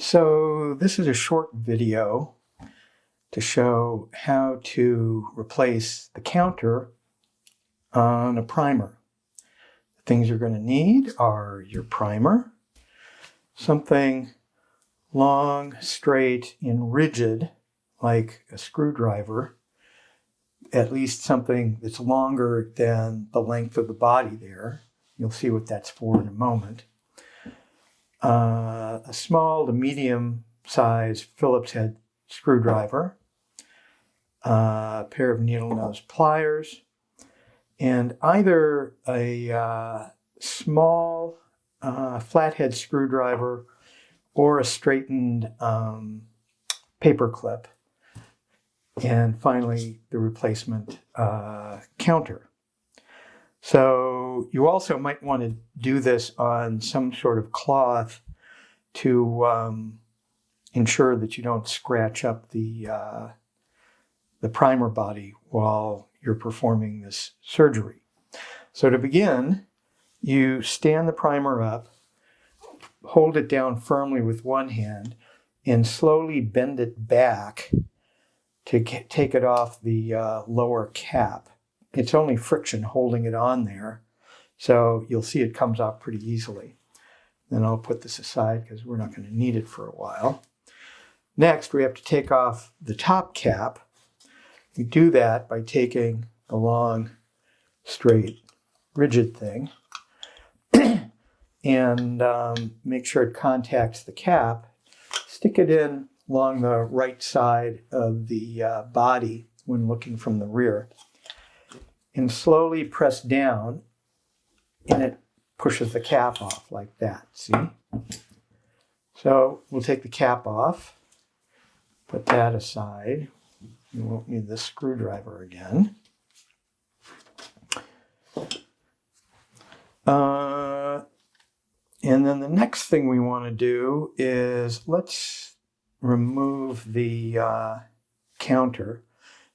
So this is a short video to show how to replace the counter on a primer. The things you're going to need are your primer, something long, straight, and rigid like a screwdriver, at least something that's longer than the length of the body there. You'll see what that's for in a moment. A small to medium size Phillips head screwdriver, a pair of needle nose pliers, and either a small flathead screwdriver or a straightened paper clip. And finally, the replacement counter. So you also might want to do this on some sort of cloth to ensure that you don't scratch up the primer body while you're performing this surgery. So to begin, you stand the primer up, hold it down firmly with one hand, and slowly bend it back to take it off the lower cap. It's only friction holding it on there, so you'll see it comes off pretty easily. Then I'll put this aside because we're not going to need it for a while. Next, we have to take off the top cap. You do that by taking the long, straight, rigid thing and make sure it contacts the cap. Stick it in along the right side of the body when looking from the rear, and slowly press down, and it pushes the cap off like that, see? So we'll take the cap off, put that aside. You won't need the screwdriver again. And then the next thing we want to do is let's remove the counter.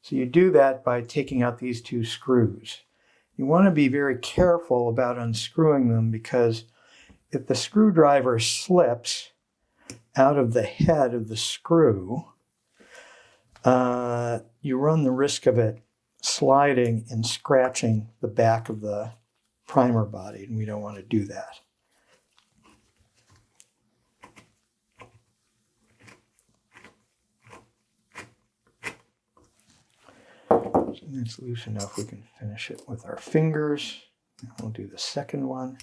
So you do that by taking out these two screws. You want to be very careful about unscrewing them, because if the screwdriver slips out of the head of the screw, you run the risk of it sliding and scratching the back of the primer body, and we don't want to do that. So it's loose enough we can finish it with our fingers. We'll do the second one.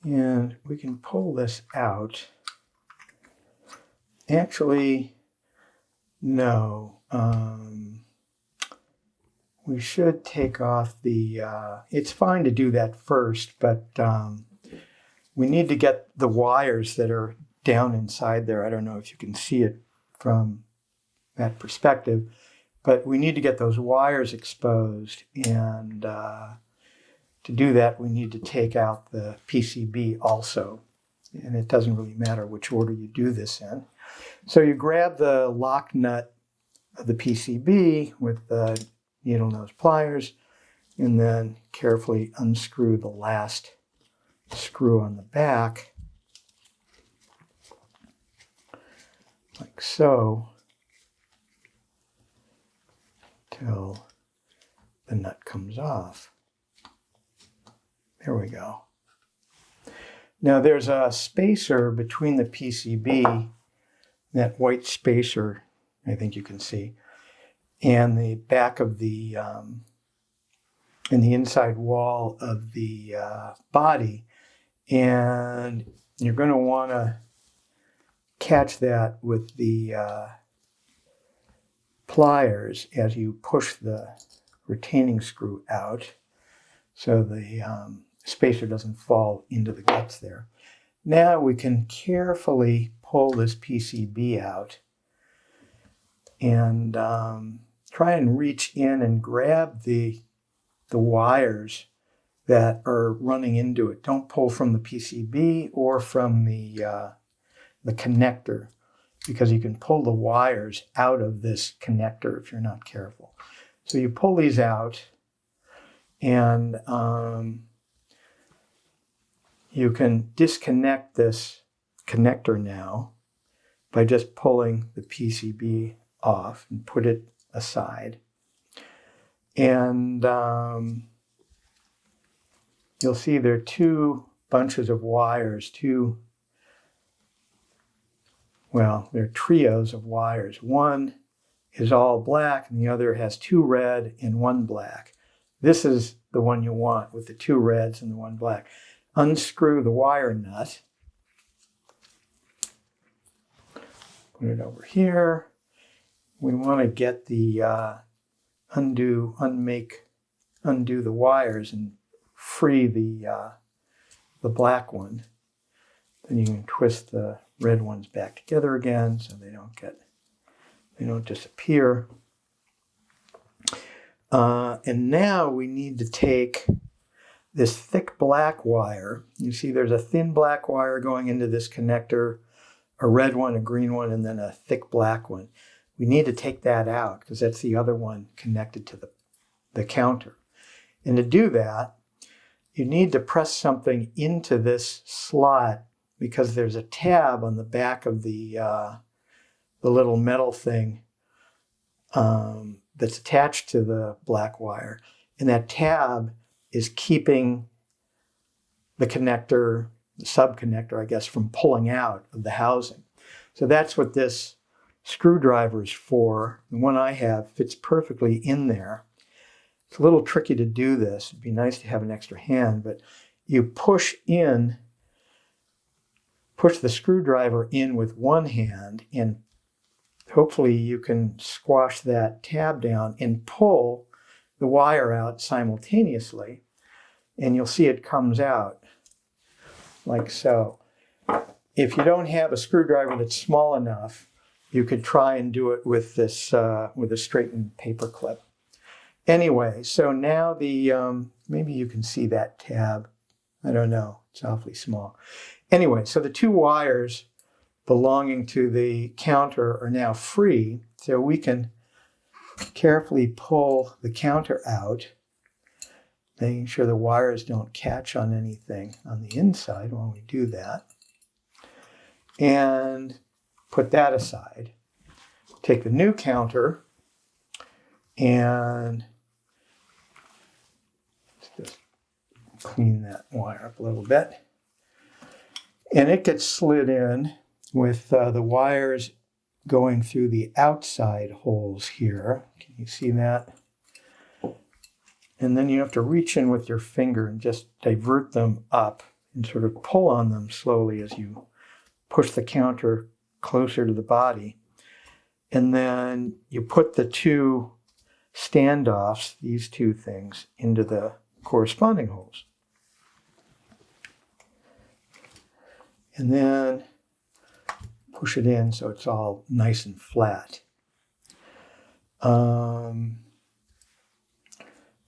And we can pull this out. Actually, no. We should take off the, it's fine to do that first, but we need to get the wires that are down inside there. I don't know if you can see it from that perspective, but we need to get those wires exposed, and to do that, we need to take out the PCB also. And it doesn't really matter which order you do this in. So you grab the lock nut of the PCB with the needle nose pliers, and then carefully unscrew the last screw on the back, like so, till the nut comes off. There we go. Now there's a spacer between the PCB, that white spacer, I think you can see, and the back of the, and the inside wall of the body. And you're going to want to catch that with the pliers as you push the retaining screw out, so the spacer doesn't fall into the guts there. Now we can carefully pull this PCB out and try and reach in and grab the wires that are running into it. Don't pull from the PCB or from the the connector, because you can pull the wires out of this connector if you're not careful. So you pull these out, and you can disconnect this connector now by just pulling the PCB off and put it aside. And you'll see there are two bunches of wires, they're trios of wires. One is all black and the other has two red and one black. This is the one you want with the two reds and the one black. Unscrew the wire nut. Put it over here. We want to get the undo the wires and free the black one. Then you can twist the red ones back together again so they don't disappear. And now we need to take this thick black wire. You see there's a thin black wire going into this connector, a red one, a green one, and then a thick black one. We need to take that out because that's the other one connected to the counter. And to do that, you need to press something into this slot because there's a tab on the back of the little metal thing that's attached to the black wire. And that tab is keeping the connector, the sub-connector, I guess, from pulling out of the housing. So that's what this screwdriver is for. The one I have fits perfectly in there. It's a little tricky to do this. It'd be nice to have an extra hand, but you push the screwdriver in with one hand, and hopefully you can squash that tab down and pull the wire out simultaneously, and you'll see it comes out like so. If you don't have a screwdriver that's small enough, you could try and do it with this with a straightened paper clip. Anyway, so now maybe you can see that tab. I don't know, it's awfully small. Anyway, so the two wires belonging to the counter are now free, so we can carefully pull the counter out, making sure the wires don't catch on anything on the inside when we do that. And put that aside. Take the new counter and just clean that wire up a little bit. And it gets slid in with the wires going through the outside holes here. Can you see that? And then you have to reach in with your finger and just divert them up and sort of pull on them slowly as you push the counter closer to the body. And then you put the two standoffs, these two things, into the corresponding holes. And then push it in so it's all nice and flat. And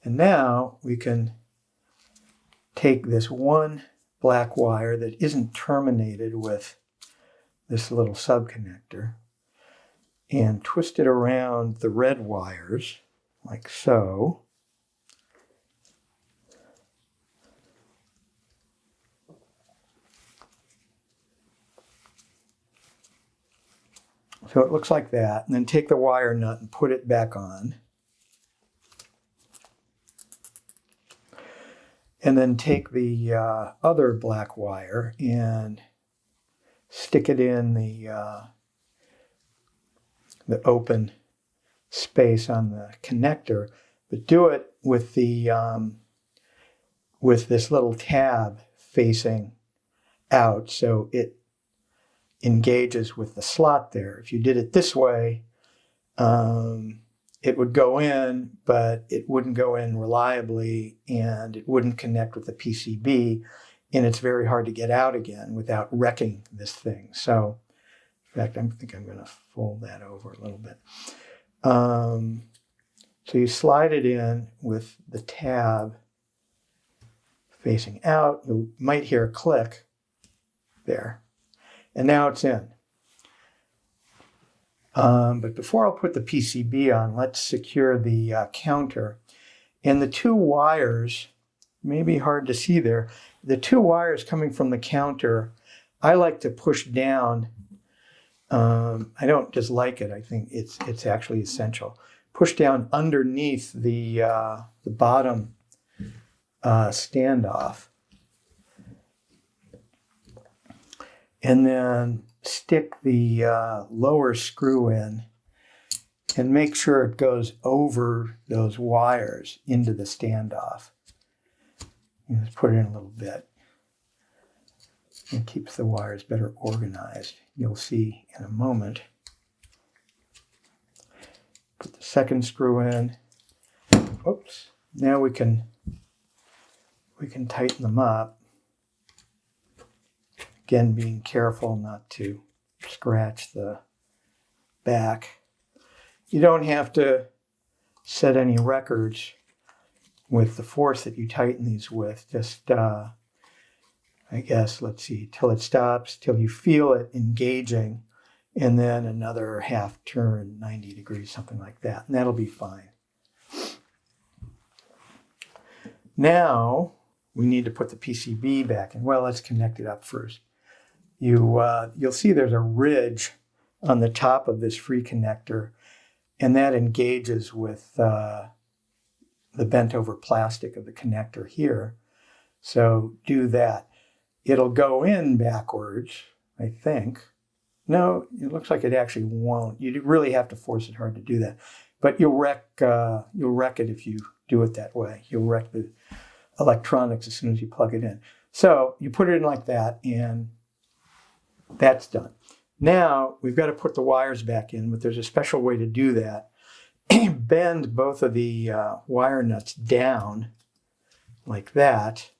now we can take this one black wire that isn't terminated with this little sub-connector and twist it around the red wires like so. So it looks like that, and then take the wire nut and put it back on. And then take the other black wire and stick it in the open space on the connector, but do it with with this little tab facing out so it engages with the slot there. If you did it this way, it would go in, but it wouldn't go in reliably and it wouldn't connect with the PCB, and it's very hard to get out again without wrecking this thing. So, in fact, I think I'm going to fold that over a little bit. So you slide it in with the tab facing out. You might hear a click there. And now it's in. But before I'll put the PCB on, let's secure the counter. And the two wires, may be hard to see there, the two wires coming from the counter, I like to push down. I don't just like it, I think it's actually essential. Push down underneath the bottom standoff. And then stick the lower screw in and make sure it goes over those wires into the standoff. Let's put it in a little bit. It keeps the wires better organized. You'll see in a moment. Put the second screw in. Oops. Now we can tighten them up. Again, being careful not to scratch the back. You don't have to set any records with the force that you tighten these with. Just, I guess, let's see, till it stops, till you feel it engaging, and then another half turn, 90 degrees, something like that, and that'll be fine. Now, we need to put the PCB back in. Well, let's connect it up first. You'll see there's a ridge on the top of this free connector, and that engages with the bent over plastic of the connector here. So do that. It'll go in backwards, I think. No, it looks like it actually won't. You really have to force it hard to do that. But you'll wreck it if you do it that way. You'll wreck the electronics as soon as you plug it in. So you put it in like that, and that's done. Now we've got to put the wires back in, but there's a special way to do that. Bend both of the wire nuts down like that.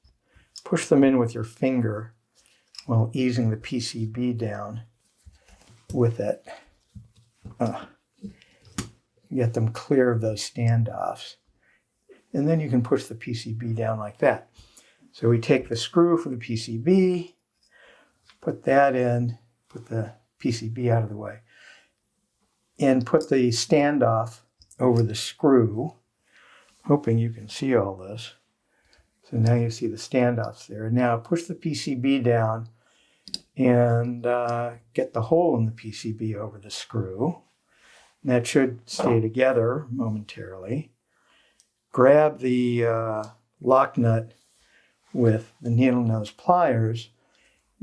Push them in with your finger while easing the PCB down with it. Get them clear of those standoffs. And then you can push the PCB down like that. So we take the screw for the PCB, put that in, put the PCB out of the way, and put the standoff over the screw, hoping you can see all this. So now you see the standoffs there. Now push the PCB down and get the hole in the PCB over the screw. And that should stay together momentarily. Grab the lock nut with the needle nose pliers.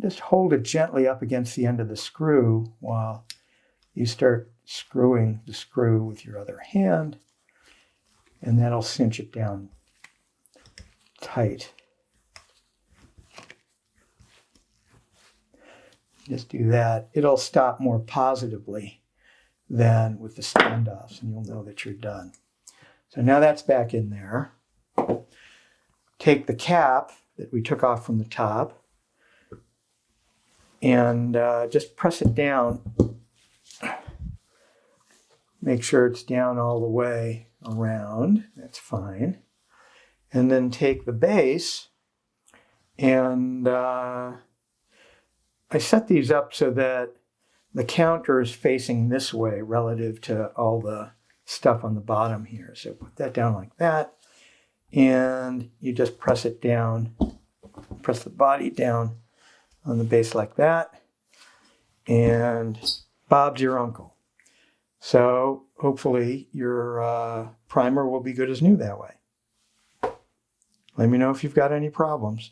Just hold it gently up against the end of the screw while you start screwing the screw with your other hand, and that'll cinch it down tight. Just do that. It'll stop more positively than with the standoffs, and you'll know that you're done. So now that's back in there. Take the cap that we took off from the top and just press it down. Make sure it's down all the way around. That's fine. And then take the base, and I set these up so that the counter is facing this way relative to all the stuff on the bottom here. So put that down like that, and you just press it down, press the body down on the base like that, and Bob's your uncle. So hopefully your primer will be good as new that way. Let me know if you've got any problems.